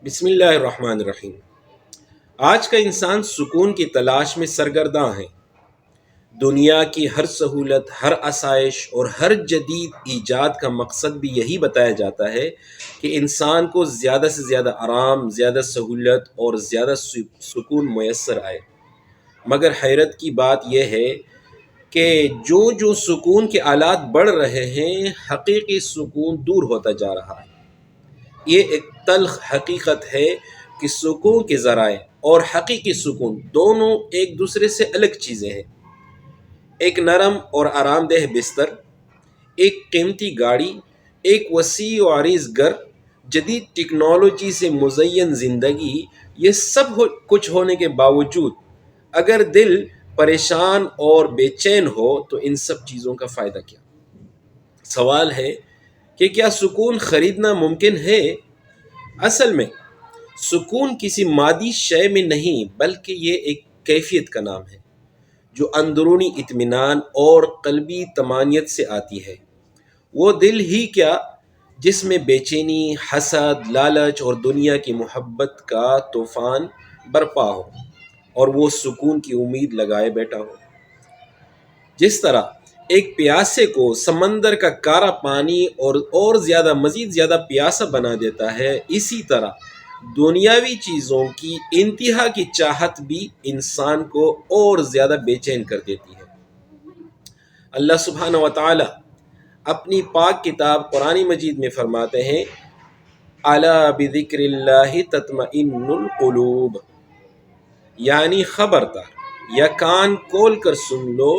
بسم اللہ الرحمن الرحیم۔ آج کا انسان سکون کی تلاش میں سرگرداں ہے۔ دنیا کی ہر سہولت، ہر آسائش اور ہر جدید ایجاد کا مقصد بھی یہی بتایا جاتا ہے کہ انسان کو زیادہ سے زیادہ آرام، زیادہ سہولت اور زیادہ سکون میسر آئے۔ مگر حیرت کی بات یہ ہے کہ جو سکون کے آلات بڑھ رہے ہیں، حقیقی سکون دور ہوتا جا رہا ہے۔ یہ ایک تلخ حقیقت ہے کہ سکون کے ذرائع اور حقیقی سکون دونوں ایک دوسرے سے الگ چیزیں ہیں۔ ایک نرم اور آرام دہ بستر، ایک قیمتی گاڑی، ایک وسیع و عریض گھر، جدید ٹیکنالوجی سے مزین زندگی، یہ سب کچھ ہونے کے باوجود اگر دل پریشان اور بے چین ہو تو ان سب چیزوں کا فائدہ کیا؟ سوال ہے کہ کیا سکون خریدنا ممکن ہے؟ اصل میں سکون کسی مادی شے میں نہیں، بلکہ یہ ایک کیفیت کا نام ہے جو اندرونی اطمینان اور قلبی طمانینت سے آتی ہے۔ وہ دل ہی کیا جس میں بے چینی، حسد، لالچ اور دنیا کی محبت کا طوفان برپا ہو اور وہ سکون کی امید لگائے بیٹھا ہو۔ جس طرح ایک پیاسے کو سمندر کا کارا پانی اور مزید زیادہ پیاسا بنا دیتا ہے، اسی طرح دنیاوی چیزوں کی انتہا کی چاہت بھی انسان کو اور زیادہ بے چین کر دیتی ہے۔ اللہ سبحانہ و تعالی اپنی پاک کتاب قرآن مجید میں فرماتے ہیں، الا بذکر اللہ تطمئن القلوب، یعنی خبردار یا کان کھول کر سن لو،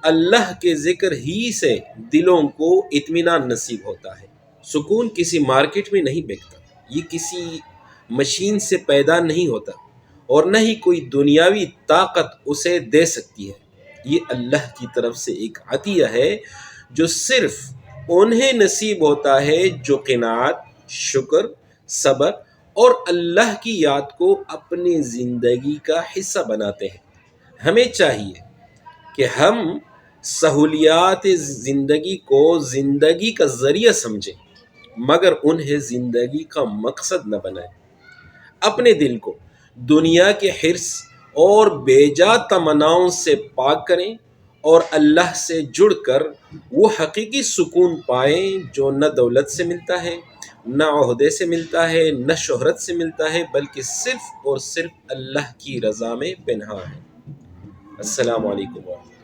اللہ کے ذکر ہی سے دلوں کو اطمینان نصیب ہوتا ہے۔ سکون کسی مارکیٹ میں نہیں بکتا، یہ کسی مشین سے پیدا نہیں ہوتا اور نہ ہی کوئی دنیاوی طاقت اسے دے سکتی ہے۔ یہ اللہ کی طرف سے ایک عطیہ ہے جو صرف انہیں نصیب ہوتا ہے جو قناعت، شکر، صبر اور اللہ کی یاد کو اپنی زندگی کا حصہ بناتے ہیں۔ ہمیں چاہیے کہ ہم سہولیات زندگی کو زندگی کا ذریعہ سمجھیں، مگر انہیں زندگی کا مقصد نہ بنائیں۔ اپنے دل کو دنیا کے حرص اور بے جا تمناؤں سے پاک کریں اور اللہ سے جڑ کر وہ حقیقی سکون پائیں جو نہ دولت سے ملتا ہے، نہ عہدے سے ملتا ہے، نہ شہرت سے ملتا ہے، بلکہ صرف اور صرف اللہ کی رضا میں پنہاں ہے۔ السلام علیکم ورحمۃ اللہ۔